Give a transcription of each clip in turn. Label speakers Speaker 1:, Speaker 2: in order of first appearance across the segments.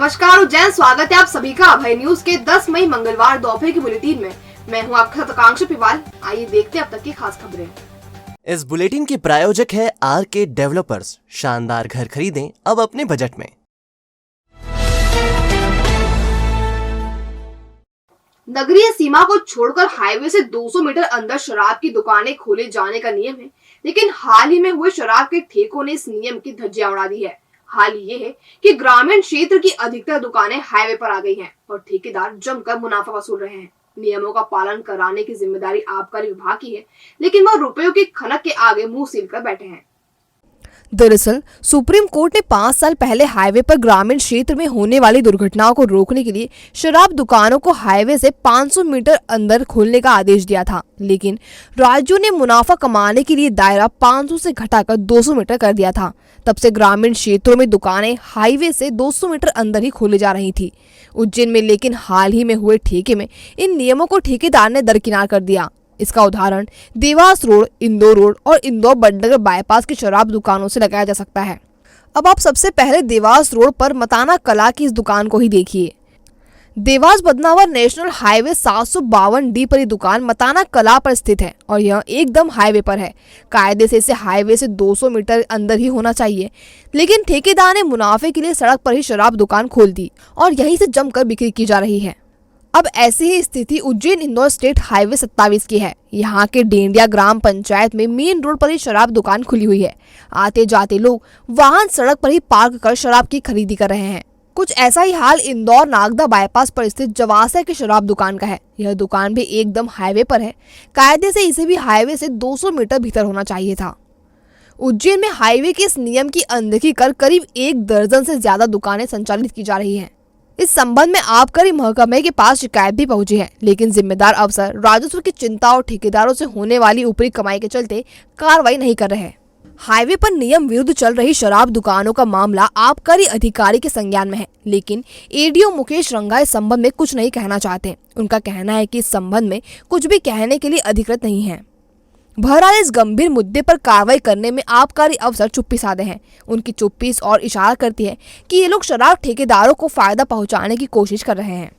Speaker 1: नमस्कार उज्जैन, स्वागत है आप सभी का अभय न्यूज के 10 मई मंगलवार दोपहर की बुलेटिन में। मैं हूं आपके साथ आकांक्षा पिवाल। आइए देखते हैं अब तक की खास खबरें।
Speaker 2: इस बुलेटिन के प्रायोजक है आर.के. डेवलपर्स। शानदार घर खरीदें अब अपने बजट में।
Speaker 1: नगरीय सीमा को छोड़कर हाईवे से 200 मीटर अंदर शराब की दुकानें खोले जाने का नियम है, लेकिन हाल ही में हुए शराब के ठेकों ने इस नियम की धज्जियां उड़ा दी है। हाल ये है कि ग्रामीण क्षेत्र की अधिकतर दुकानें हाईवे पर आ गई हैं और ठेकेदार जमकर मुनाफा वसूल रहे हैं। नियमों का पालन कराने की जिम्मेदारी आबकारी विभाग की है, लेकिन वह रुपयों की खनक के आगे मुंह सील कर बैठे हैं।
Speaker 3: दरअसल सुप्रीम कोर्ट ने 5 साल पहले हाईवे पर ग्रामीण क्षेत्र में होने वाली दुर्घटनाओं को रोकने के लिए शराब दुकानों को हाईवे से 500 मीटर अंदर खोलने का आदेश दिया था, लेकिन राज्यों ने मुनाफा कमाने के लिए दायरा 500 से घटाकर 200 मीटर कर दिया था। तब से ग्रामीण क्षेत्रों में दुकानें हाईवे से 200 मीटर अंदर ही खोली जा रही थी। उज्जैन में लेकिन हाल ही में हुए ठेके में इन नियमों को ठेकेदार ने दरकिनार कर दिया। इसका उदाहरण देवास रोड, इंदौर रोड और इंदौर बड़नगर बाईपास की शराब दुकानों से लगाया जा सकता है। अब आप सबसे पहले देवास रोड पर मताना कला की इस दुकान को ही देखिए। Dewas Badnawar national highway 752D पर ये दुकान मताना कला पर स्थित है और यह एकदम हाईवे पर है। कायदे से इसे हाईवे से 200 मीटर अंदर ही होना चाहिए, लेकिन ठेकेदार ने मुनाफे के लिए सड़क पर ही शराब दुकान खोल दी और यहीं से जमकर बिक्री की जा रही है। अब ऐसी ही स्थिति उज्जैन इंदौर स्टेट हाईवे 27 की है। यहाँ के डेंडिया ग्राम पंचायत में मेन रोड पर ही शराब दुकान खुली हुई है। आते जाते लोग वाहन सड़क पर ही पार्क कर शराब की खरीदी कर रहे हैं। कुछ ऐसा ही हाल इंदौर नागदा बाईपास पर स्थित जवासा की शराब दुकान का है। यह दुकान भी एकदम हाईवे पर है। कायदे से इसे भी हाईवे से 200 मीटर भीतर होना चाहिए था। उज्जैन में हाईवे के इस नियम की अनदेखी कर करीब 1 दर्जन से ज्यादा दुकानें संचालित की जा रही हैं। इस संबंध में आबकारी महकमे के पास शिकायत भी पहुंची है, लेकिन जिम्मेदार अफसर राजस्व की चिंता और ठेकेदारों से होने वाली ऊपरी कमाई के चलते कार्रवाई नहीं कर रहे। हाईवे पर नियम विरुद्ध चल रही शराब दुकानों का मामला आबकारी अधिकारी के संज्ञान में है, लेकिन एडीओ मुकेश रंगा इस संबंध में कुछ नहीं कहना चाहते। उनका कहना है कि इस संबंध में कुछ भी कहने के लिए अधिकृत नहीं है। बहरहाल इस गंभीर मुद्दे पर कार्रवाई करने में आबकारी अफसर चुप्पी साधे हैं। उनकी चुप्पी इस और इशारा करती है कि ये लोग शराब ठेकेदारों को फायदा पहुंचाने की कोशिश कर रहे हैं।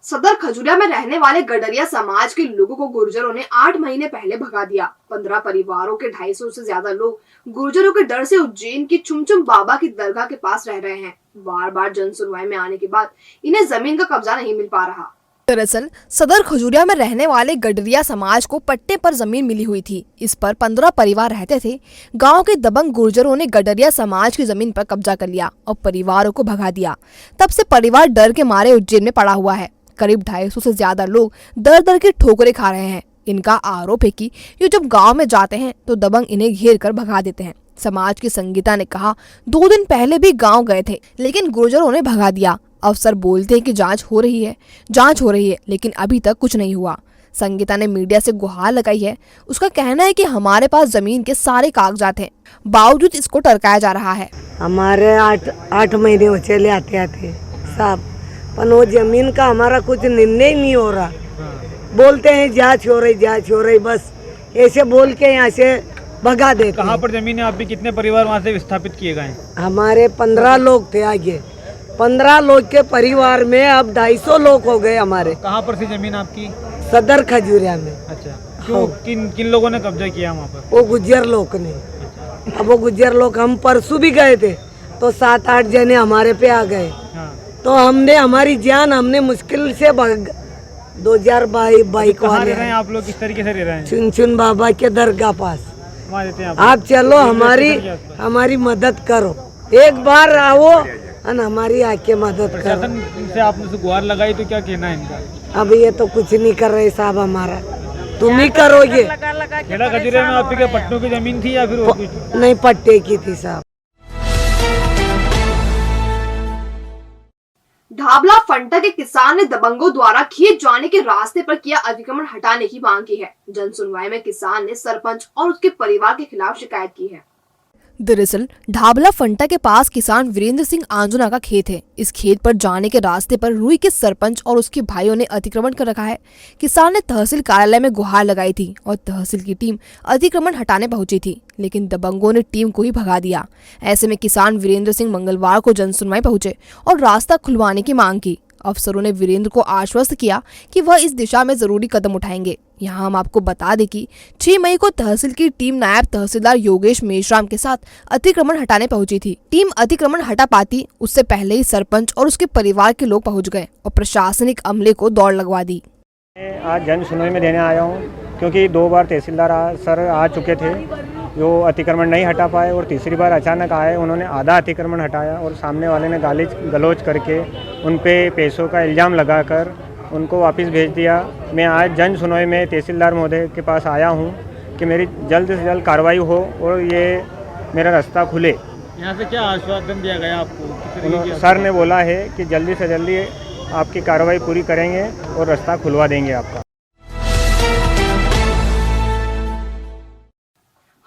Speaker 1: सदर खजुरिया में रहने वाले गडरिया समाज के लोगों को गुर्जरों ने 8 महीने पहले भगा दिया। 15 परिवारों के 250 से ज्यादा लोग गुर्जरों के डर से उज्जैन की चुमचुम बाबा की दरगाह के पास रह रहे हैं। बार बार जन सुनवाई में आने के बाद इन्हें जमीन का कब्जा नहीं मिल पा रहा।
Speaker 3: दरअसल सदर खजुरिया में रहने वाले गडरिया समाज को पट्टे पर जमीन मिली हुई थी। इस पर 15 परिवार रहते थे। गांव के दबंग गुर्जरों ने गडरिया समाज की जमीन पर कब्जा कर लिया और परिवारों को भगा दिया। तब से परिवार डर के मारे उज्जैन में पड़ा हुआ है। करीब 250 से ज्यादा लोग दर दर की ठोकरें खा रहे हैं। इनका आरोप है कि ये जब गाँव में जाते हैं तो दबंग इन्हें घेर कर भगा देते हैं। समाज की संगीता ने कहा 2 दिन पहले भी गाँव गए थे, लेकिन गुर्जरों ने भगा दिया। अफसर बोलते हैं कि जांच हो रही है, लेकिन अभी तक कुछ नहीं हुआ। संगीता ने मीडिया से गुहार लगाई है। उसका कहना है कि हमारे पास जमीन के सारे कागजात हैं, बावजूद इसको टरकाया जा रहा है।
Speaker 4: हमारे 8 महीने हो चले आते साहब, पर वो जमीन का हमारा कुछ निर्णय नहीं हो रहा। बोलते हैं जांच हो रही, बस ऐसे बोल के यहाँ से भगा देते।
Speaker 5: कहाँ पर जमीन है आपकी? कितने परिवार वहाँ से विस्थापित किए गए?
Speaker 4: हमारे 15 लोग थे आगे। 15 लोग के परिवार में अब 250 लोग हो गए हमारे।
Speaker 5: कहाँ पर थी जमीन आपकी?
Speaker 4: सदर खजुरिया में।
Speaker 5: अच्छा, क्यों? किन लोगों ने कब्जा किया वहाँ पर?
Speaker 4: वो गुज्जर लोग ने। अब वो गुज्जर लोग, हम परसों भी गए थे तो 7-8 जने हमारे पे आ गए।
Speaker 5: हाँ।
Speaker 4: तो हमारी जान हमने मुश्किल से 2022 को
Speaker 5: रहे हैं आप लोग? किस तरीके से रह रहे हैं?
Speaker 4: चुनचुन बाबा के दरगाह पास।
Speaker 5: वहाँ रहते हैं
Speaker 4: आप चलो, हमारी मदद करो, एक बार आओ और हमारी आके मदद करो।
Speaker 5: प्रशासन से आपने गुहार लगाई तो क्या कहना है इनका?
Speaker 4: अब ये तो कुछ नहीं कर रहे साहब, हमारा तुम ही करोगे।
Speaker 5: खेड़ा खजुरिया में आपकी पट्टों की जमीन थी या फिर और कुछ?
Speaker 4: नहीं, पट्टे की थी साहब।
Speaker 1: ढाबला फंटा के किसान ने दबंगों द्वारा खेत जाने के रास्ते पर किया अतिक्रमण हटाने की मांग की है। जन सुनवाई में किसान ने सरपंच और उसके परिवार के खिलाफ शिकायत की है।
Speaker 3: दरअसल ढाबला फंटा के पास किसान वीरेंद्र सिंह आंजना का खेत है। इस खेत पर जाने के रास्ते पर रुई के सरपंच और उसके भाइयों ने अतिक्रमण कर रखा है। किसान ने तहसील कार्यालय में गुहार लगाई थी और तहसील की टीम अतिक्रमण हटाने पहुंची थी, लेकिन दबंगों ने टीम को ही भगा दिया। ऐसे में किसान वीरेंद्र सिंह मंगलवार को जनसुनवाई पहुंचे और रास्ता खुलवाने की मांग की। अफसरों ने वीरेंद्र को आश्वस्त किया कि वह इस दिशा में जरूरी कदम उठाएंगे। यहाँ हम आपको बता दें कि 6 मई को तहसील की टीम नायब तहसीलदार योगेश मेश्राम के साथ अतिक्रमण हटाने पहुंची थी। टीम अतिक्रमण हटा पाती उससे पहले ही सरपंच और उसके परिवार के लोग पहुंच गए और प्रशासनिक अमले को दौड़ लगवा दी।
Speaker 6: आज जन सुनवाई में देने आया हूँ क्योंकि 2 बार तहसीलदार सर आ चुके थे जो अतिक्रमण नहीं हटा पाए और तीसरी बार अचानक आए, उन्होंने आधा अतिक्रमण हटाया और सामने वाले ने गाली गलौज करके उन पे पैसों का इल्ज़ाम लगाकर उनको वापस भेज दिया। मैं आज जन सुनवाई में तहसीलदार महोदय के पास आया हूँ कि मेरी जल्द से जल्द कार्रवाई हो और ये मेरा रास्ता खुले।
Speaker 5: यहाँ से क्या आश्वासन दिया गया आपको?
Speaker 6: सर ने बोला है कि जल्दी से जल्दी आपकी कार्रवाई पूरी करेंगे और रास्ता खुलवा देंगे आपका।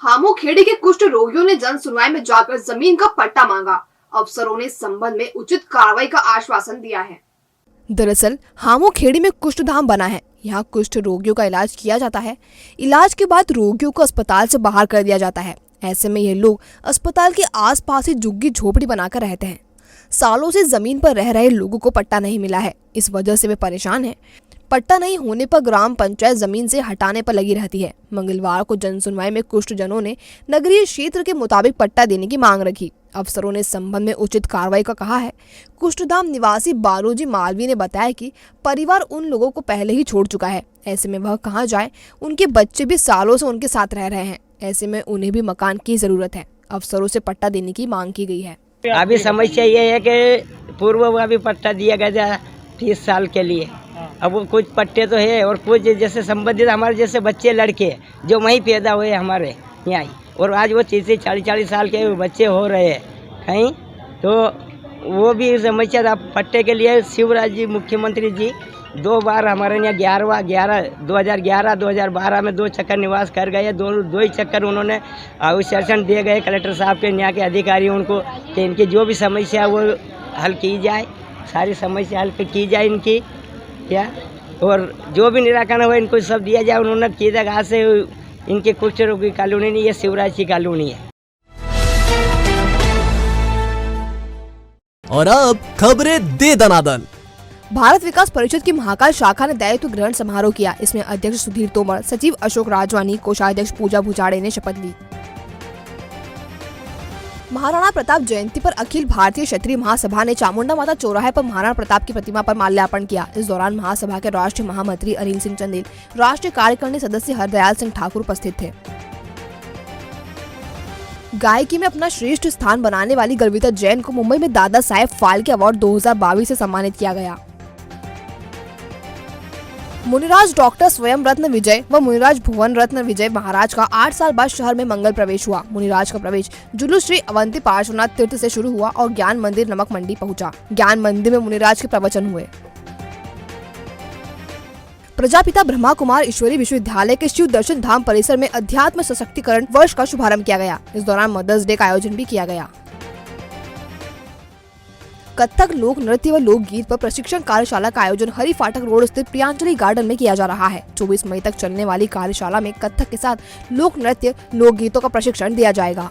Speaker 1: हामू-खेड़ी के कुष्ठ रोगियों ने जन सुनवाई में जाकर जमीन का पट्टा मांगा। अफसरों ने इस संबंध में उचित कार्रवाई का आश्वासन दिया है।
Speaker 3: दरअसल हामू-खेड़ी में कुष्ठ धाम बना है। यहाँ कुष्ठ रोगियों का इलाज किया जाता है। इलाज के बाद रोगियों को अस्पताल से बाहर कर दिया जाता है। ऐसे में ये लोग अस्पताल के आसपास ही झुग्गी झोपड़ी बनाकर रहते हैं। सालों से जमीन पर रह रहे लोगों को पट्टा नहीं मिला है, इस वजह से वे परेशान हैं। पट्टा नहीं होने पर ग्राम पंचायत जमीन से हटाने पर लगी रहती है। मंगलवार को जनसुनवाई में कुष्ठ जनों ने नगरीय क्षेत्र के मुताबिक पट्टा देने की मांग रखी। अफसरों ने इस संबंध में उचित कार्रवाई का कहा है। कुष्ठधाम निवासी बालूजी मालवी ने बताया कि परिवार उन लोगों को पहले ही छोड़ चुका है। ऐसे में वह कहाँ जाए, उनके बच्चे भी सालों से उनके साथ रह रहे हैं। ऐसे में उन्हें भी मकान की जरूरत है। अफसरों से पट्टा देने की मांग की गई है।
Speaker 7: अभी समस्या ये है कि पूर्व अभी पट्टा दिया गया था 30 साल के लिए। अब वो कुछ पट्टे तो है और कुछ जैसे संबंधित हमारे जैसे बच्चे लड़के जो वहीं पैदा हुए हमारे यहाँ, और आज वो 30-40 साल के बच्चे हो रहे हैं कहीं, तो वो भी समस्या था पट्टे के लिए। शिवराज जी मुख्यमंत्री जी 2 बार हमारे यहाँ 2011-2012 में 2 चक्कर निवास कर गए। दो ही चक्कर उन्होंने आश्वासन दिए गए कलेक्टर साहब के, यहाँ के अधिकारी उनको कि इनकी जो भी समस्या है वो हल की जाए, सारी समस्या हल की जाए इनकी क्या, और जो भी निराकरण हो इनको सब दिया जाए। उन्होंने की जगह से इनके कुष्ठ रोगी कॉलोनी नहीं है, शिवराज की कॉलोनी है।
Speaker 2: और अब खबरें दे दनादन।
Speaker 3: भारत विकास परिषद की महाकाल शाखा ने दायित्व ग्रहण समारोह किया। इसमें अध्यक्ष सुधीर तोमर, सचिव अशोक राजवानी, कोषाध्यक्ष पूजा भुजाड़े ने शपथ ली। महाराणा प्रताप जयंती पर अखिल भारतीय क्षत्रिय महासभा ने चामुंडा माता चौराहे पर महाराणा प्रताप की प्रतिमा पर माल्यार्पण किया। इस दौरान महासभा के राष्ट्रीय महामंत्री अनिल सिंह चंदेल, राष्ट्रीय कार्यकारिणी सदस्य हरदयाल सिंह ठाकुर उपस्थित थे। गायकी में अपना श्रेष्ठ स्थान बनाने वाली गर्विता जैन को मुंबई में दादा साहेब फाल्के अवार्ड 2022 से सम्मानित किया गया। मुनिराज डॉक्टर स्वयं रत्न विजय व मुनिराज भुवन रत्न विजय महाराज का 8 साल बाद शहर में मंगल प्रवेश हुआ। मुनिराज का प्रवेश जुलूस श्री अवंती पार्श्वनाथ तीर्थ से शुरू हुआ और ज्ञान मंदिर नमक मंडी पहुंचा। ज्ञान मंदिर में मुनिराज के प्रवचन हुए। प्रजापिता ब्रह्मा कुमार ईश्वरी विश्वविद्यालय के शिव दर्शन धाम परिसर में अध्यात्म सशक्तिकरण वर्ष का शुभारंभ किया गया। इस दौरान मदर्स डे का आयोजन भी किया गया। कथक लोक नृत्य व लोकगीत पर प्रशिक्षण कार्यशाला का आयोजन हरि फाटक रोड स्थित प्रियांजलि गार्डन में किया जा रहा है। 24 मई तक चलने वाली कार्यशाला में कथक के साथ लोक नृत्य लोकगीतों का प्रशिक्षण दिया जाएगा।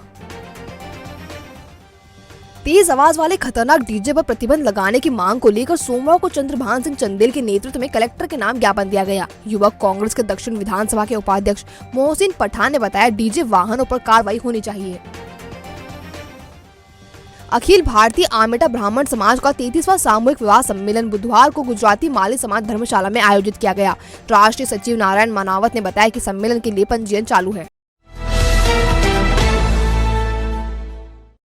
Speaker 3: तेज आवाज वाले खतरनाक डीजे पर प्रतिबंध लगाने की मांग को लेकर सोमवार को चंद्रभान सिंह चंदेल के नेतृत्व में कलेक्टर के नाम ज्ञापन दिया गया। युवक कांग्रेस के दक्षिण विधानसभा के उपाध्यक्ष मोहसिन पठान ने बताया, डीजे वाहनों पर कार्रवाई होनी चाहिए। अखिल भारतीय आमेटा ब्राह्मण समाज का 33वां सामूहिक विवाह सम्मेलन बुधवार को गुजराती माली समाज धर्मशाला में आयोजित किया गया। राष्ट्रीय सचिव नारायण मानावत ने बताया कि सम्मेलन के लिए पंजीयन चालू है।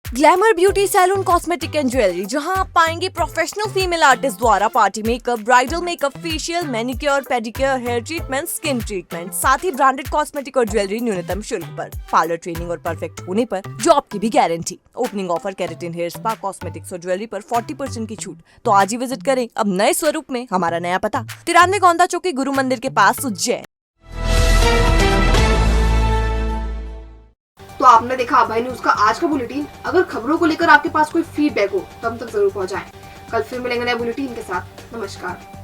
Speaker 8: Glamour beauty salon cosmetic and jewellery, जहां आप पाएंगे प्रोफेशनल फीमेल आर्टिस्ट द्वारा party makeup, bridal makeup, facial, manicure, pedicure, hair treatment, skin treatment, साथ ही ब्रांडेड कॉस्मेटिक और ज्वेलरी न्यूनतम शुल्क पर। पार्लर ट्रेनिंग और परफेक्ट होने पर जॉब की भी गारंटी। Opening offer keratin hair spa, cosmetics और ज्वेलरी पर 40% की छूट। तो आज ही विजिट करें अब नए स्वरूप में। हमारा नया पता 93 गोंदा चौकी, गुरु मंदिर के पास, उज्जैन।
Speaker 1: तो आपने देखा अभय न्यूज का आज का बुलेटिन। अगर खबरों को लेकर आपके पास कोई फीडबैक हो तो हम तक जरूर पहुंचाएं। कल फिर मिलेंगे नए बुलेटिन के साथ। नमस्कार।